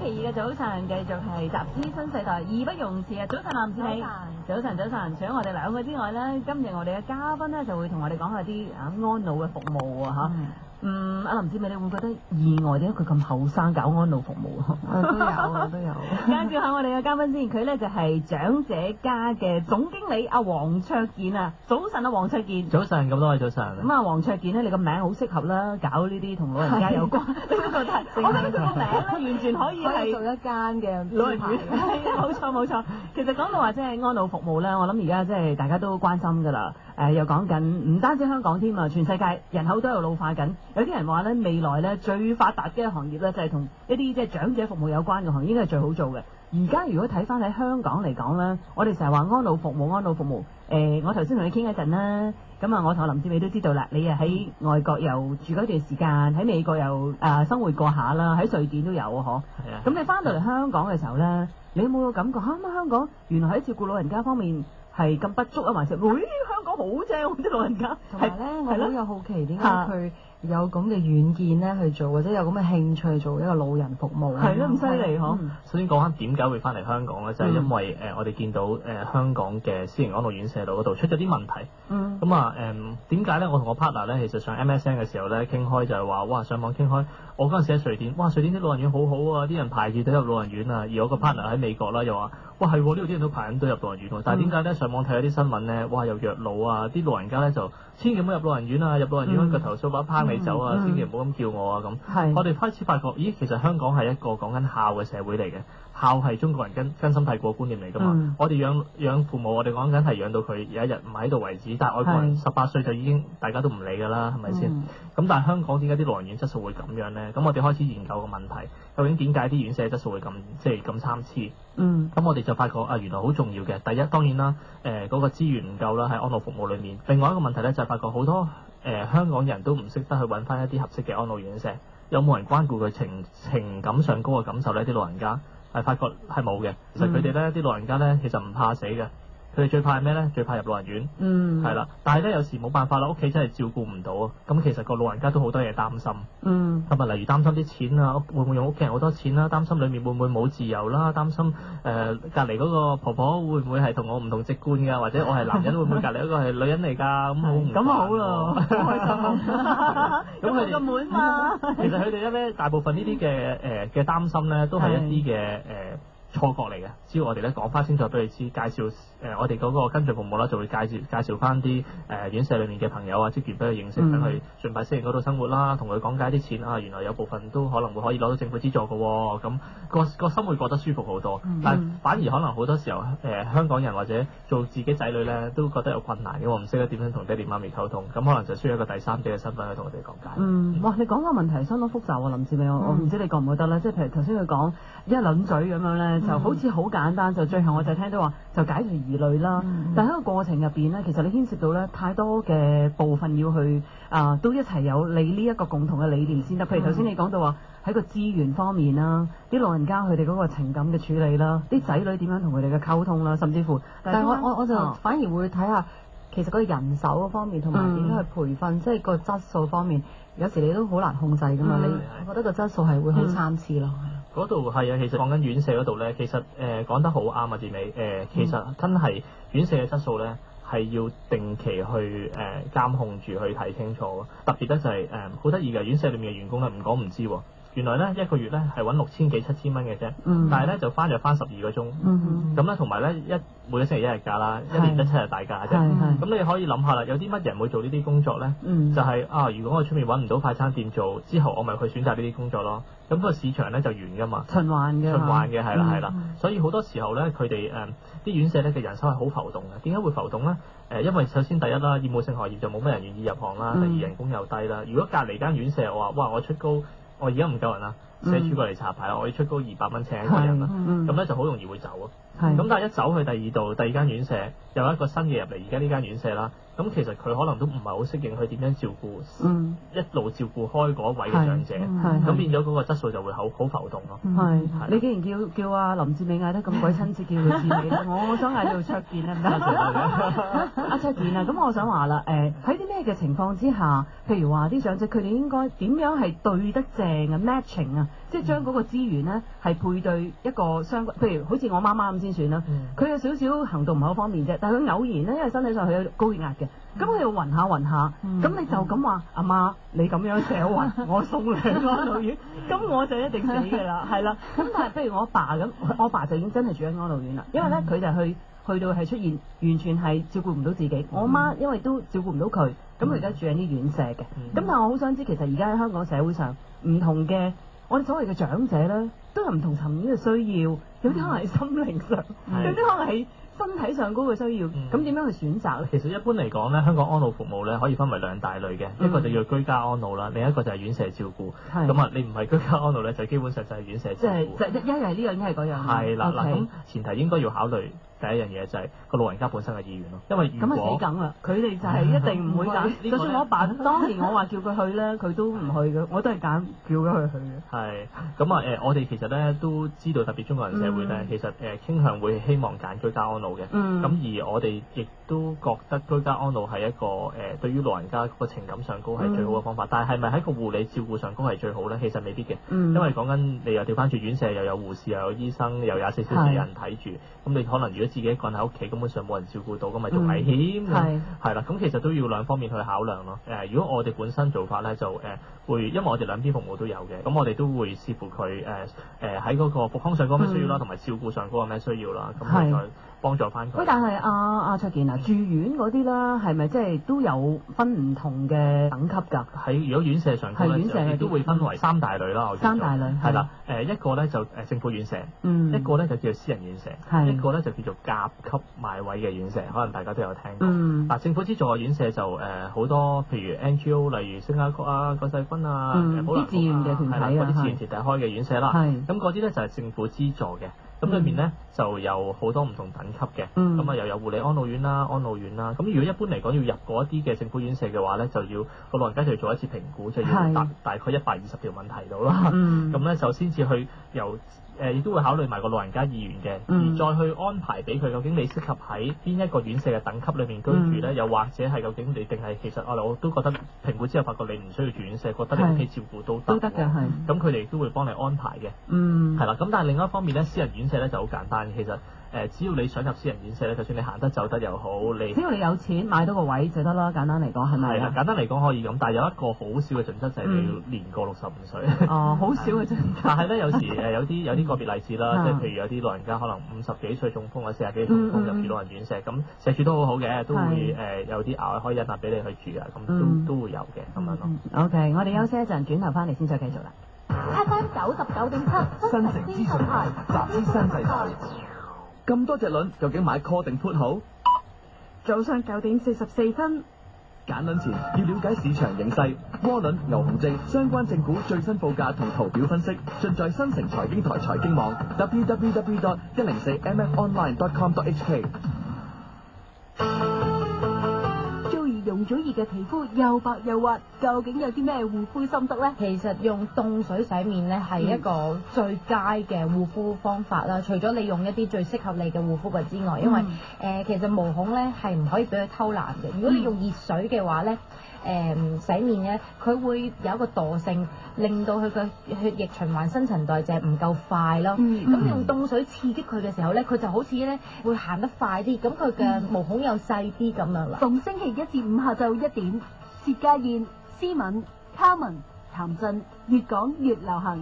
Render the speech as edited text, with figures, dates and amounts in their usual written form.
期二嘅早晨，繼續係集資新世代，義不容辭啊！早晨啊，林志美，早晨。除咗我哋兩個之外咧，今日我哋嘅嘉賓咧就會同我哋講下啲安老嘅服務啊嚇。阿林志美，你會覺得意外點解佢咁後生搞安老服務啊？都有。介紹下我哋嘅嘉賓先，佢咧就係長者家嘅總經理阿黃卓健啊！早晨啊，黃卓健。早晨，咁多位早晨。咁啊，黃卓健咧，你個名好適合啦，搞呢啲同老人家有關。呢個題，我覺得個名咧完全可以係做一間嘅老人院。冇錯。其實講到話即係安老服務咧，我諗而家即係大家都關心㗎啦。又講緊唔單止香港添啊，全世界人口都有老化緊。有啲人話咧，未來咧最發達嘅行業咧就係同一啲即係長者服務有關嘅行業，應該係最好做嘅。而家如果睇翻喺香港嚟講咧，我哋成日話安老服務。我頭先同你傾一陣啦，咁啊，我同林志美都知道啦，你啊喺外國又住嗰段時間，喺美國又生活過下啦，喺瑞典都有啊，嗬。係啊。咁你翻到嚟香港嘅時候咧，你有冇個感覺香港原來喺照顧老人家方面係咁不足啊？還是香港好正啲老人家？同埋咧，我好有好奇點解佢有咁嘅遠見咧去做，或者有咁嘅興趣做一個老人服務？係咯，咁犀利嗬！首先講翻點解會翻嚟香港咧，就係因為我哋見到香港嘅私營安老院舍度嗰度出咗啲問題。咁啊點解咧？我同我 partner 咧，其實上 MSN 嘅時候咧傾開就係話，哇上網傾開，我嗰陣時喺瑞典，哇瑞典啲老人院好好啊，啲人排住隊入老人院啊，而我個 partner 喺美國啦，又話哇係呢度啲人都排緊隊入老人院喎，但係點解咧？上網睇咗啲新聞咧，哇又虐老啊，啲老人家咧就千祈唔好入老人院啊，入老人院個頭掃把拋你走啊，千祈唔好咁叫我啊咁。我哋開始發覺，咦其實香港係一個講緊孝嘅社會嚟嘅。孝係中國人根深蒂固嘅觀念嚟㗎嘛。我哋養父母，我哋講緊係養到佢有一日唔喺度為止，但係外國人18歲就已經大家都唔理㗎啦，係咪先？咁但係香港點解啲老人院質素會咁樣呢？咁我哋開始研究個問題，究竟點解啲院舍質素會咁參差？咁我哋就發覺原來好重要嘅。第一當然啦，嗰個資源唔夠啦，喺安老服務裏面。另外一個問題咧就係發覺好多香港人都唔識得去揾翻一啲合適嘅安老院舍，有冇人關顧佢情感上高嘅感受呢？啲老人家係發覺係冇嘅。其實佢哋咧啲老人家咧其實唔怕死嘅。佢哋最怕係咩咧？最怕入老人院，係啦。但係咧有時冇辦法啦，屋企真係照顧唔到啊。咁其實個老人家都好多嘢擔心。咁啊，例如擔心啲錢啊，會唔會用屋企人好多錢啦？擔心裡面會唔會冇自由啦？擔心隔離嗰個婆婆會唔會係同我唔同籍貫㗎？或者我係男人會唔會隔離嗰個係女人嚟㗎？咁好咯，開心啊！咁佢哋咁滿嘛。其實佢哋咧大部分呢啲嘅擔心咧，都係一啲嘅錯覺嚟嘅，只要我哋咧講翻清楚俾你知，介紹我哋嗰個跟進服務啦，就會介紹翻啲院舍裏面嘅朋友啊、職員俾佢認識，等佢盡快適應嗰度生活啦，同佢講解啲錢啊，原來有部分都可能會可以攞到政府資助嘅喎，咁個心會覺得舒服好多。但反而可能好多時候香港人或者做自己仔女咧都覺得有困難嘅，我唔識得點樣同爹哋媽咪溝通，咁可能就需要一個第三者嘅身份去同我哋講解。哇！你講個問題相當複雜喎，林志美，我唔知你覺唔覺得咧？即係譬如頭先佢講一輪嘴咁樣咧。就好似好簡單，就最後我就聽到話就解除疑慮啦。但喺個過程入邊咧，其實你牽涉到咧太多嘅部分要去都一齊有你呢一個共同嘅理念先得。譬如頭先你講到話喺個資源方面啦，啲老人家佢哋嗰個情感嘅處理啦，啲仔女點樣同佢哋嘅溝通啦，甚至乎，但係我就反而會睇下其實個人手嗰方面同埋點樣去培訓，即係個質素方面，有時你都好難控制㗎嘛。我覺得個質素係會好參差咯。嗰度係啊，其實講緊院舍嗰度咧，其實講得好啱啊，志美。其實真係院舍嘅質素咧，係要定期去監控住去睇清楚。特別咧就係好得意嘅，院舍裏面嘅員工咧唔講唔知喎。原來咧一個月咧係揾6000幾7000蚊嘅啫，但係咧就翻12個鐘，咁咧同埋咧每個星期1日假啦，一年得7日大假啫。咁你可以諗下啦，有啲乜人會做呢啲工作咧？就係如果我出面揾唔到快餐店做，之後我咪去選擇呢啲工作咯。咁個市場咧就完噶嘛，循環嘅係啦。所以好多時候咧，佢哋啲院舍咧嘅人手係好浮動嘅。點解會浮動咧？因為首先第一啦，義務性行業就冇乜人願意入行啦，第二人工又低啦。如果隔離間院舍我話哇我出高，我而家唔夠人啦，社署過嚟查牌啦，我要出高200蚊請一個人啦，咁咧就好容易會走啊。咁但係一走去第二度，第二間院舍有一個新嘅入嚟，而家呢間院舍啦，咁其實佢可能都唔係好適應佢點樣照顧，一路照顧開嗰位嘅長者，咁變咗嗰個質素就會好浮動咯。你既然叫阿林志美嗌得咁鬼親切，叫佢志美咧，我想嗌做卓健啊，唔得？阿卓健啊，咁我想話啦，喺啲咩嘅情況之下，譬如話啲長者佢哋應該點樣係對得正啊 matching 啊？即係將嗰個資源咧係配對一個相關，譬如好似我媽媽咁先算啦。佢有少少行動唔係好方便啫，但係佢偶然咧，因為身體上佢有高血壓嘅，咁佢要暈下暈下，咁你就咁話阿媽，你咁樣成日暈，我送你安老院，咁我就一定死㗎啦，係啦。咁但係譬如我爸咁，我爸就已經真係住喺安老院啦，因為咧佢就去到係出現完全係照顧唔到自己。我媽因為都照顧唔到佢，咁佢而家住喺啲院舍嘅。咁但係我好想知，其實而家喺香港社會上唔同嘅我哋所謂嘅長者咧，都有唔同層面嘅需要，有啲可能係心靈上，有啲可能係身體上高嘅需要，咁點樣去選擇咧？其實一般嚟講咧，香港安老服務咧可以分為兩大類嘅，一個就叫居家安老啦，另一個就係院舍照顧。咁啊，你唔係居家安老咧，就基本上就係院舍照顧。即係一係呢樣，一係嗰樣。係啦，嗱咁前提應該要考慮第一樣嘢就係個老人家本身嘅意願咯，因為如果咁死梗啦，佢哋就係一定唔會揀。就算我爸當年我話叫佢去咧，佢都唔去嘅，我都係揀叫咗佢去嘅。係咁啊我哋其實咧都知道，特別中國人社會咧，其實傾向會希望揀居家安老嘅。咁而我哋亦都覺得居家安老係一個對於老人家個情感上高係最好嘅方法，但係咪喺個護理照顧上高係最好咧？其實未必嘅，因為講緊你又調翻轉院舍，又有護士，又有醫生，又有24小時人睇住，咁你可能如果自己一個人喺屋企，根本上冇人照顧到，咁咪仲危險嘅。係啦，咁其實都要兩方面去考量咯。如果我哋本身做法咧，就會，因為我哋兩邊服務都有嘅，咁我哋都會視乎佢喺嗰個復康上高咩需要啦，同埋照顧上高有咩需要啦，咁再幫助翻佢。喂，但係阿卓健啊，住院嗰啲啦，係咪即係都有分唔同嘅等級㗎？喺如果院舍上高咧，亦都會分為三大類啦。三大類係啦，一個咧就政府院舍，一個咧就叫做私人院舍，一個咧就叫做甲級買位嘅院舍，可能大家都有聽過。嗱，政府資助嘅院舍就好多，譬如 NGO， 例如聖雅各啊、葛世勳啊、啲志願嘅團體啊，嗰啲志願團體開嘅院舍啦。咁嗰啲咧就係政府資助嘅。咁裏面咧就有好多唔同等級嘅，咁啊又有護理安老院啦、安老院啦。咁如果一般嚟講要入嗰一啲嘅政府院舍嘅話咧，就要個老人家就要做一次評估，就要大概120條問題到啦。咁咧就先至去由亦都會考慮埋個老人家意願嘅，而再去安排俾佢究竟你適合喺邊一個院舍嘅等級裏面居住咧，又或者係究竟你定係其實我都覺得評估之後發覺你唔需要住院舍，覺得你屋企照顧都得嘅，咁佢哋都會幫你安排嘅。係啦，咁但係另一方面咧，私人院舍咧就好簡單，其實只要你想入私人院舍咧，就算你行得走得又好，只要你有錢買到個位就得啦。簡單嚟講係咪？係啦，簡單嚟講可以咁，但係有一個好少嘅準則就係你要年過65歲。哦，好少嘅準則。但係咧有時有啲個別例子啦，即係譬如有啲老人家可能50幾歲中風或者40幾中風入住老人院舍，咁社署都好好嘅，都會有啲額外可以引納俾你去住啊，咁都會有嘅咁樣咯。OK， 我哋休息一陣，轉頭翻嚟先再繼續啦。FM 99.7新城資訊台，集資新世代。咁多隻輪，究竟買 call 定 put 好？早上9點44分，揀輪前要了解市場形勢，窩輪、牛熊證相關正股最新報價同圖表分析，盡在新城財經台財經網 www.104mfonline.com.hk。容祖兒嘅皮膚又白又滑，究竟有啲咩護膚心得呢？其實用凍水洗面咧係一個最佳嘅護膚方法啦。除咗你用一啲最適合你嘅護膚品之外，因為其實毛孔咧係唔可以俾佢偷懶嘅。如果你用熱水嘅話咧，洗面咧，佢會有一個惰性，令到佢嘅血液循環新陳代謝唔夠快咯。咁用凍水刺激佢嘅時候咧，佢就好似咧會行得快啲，咁佢嘅毛孔又細啲咁樣啦。逢星期1至5下晝1點，薛家燕、思敏、Carmen、譚震，越講越流行。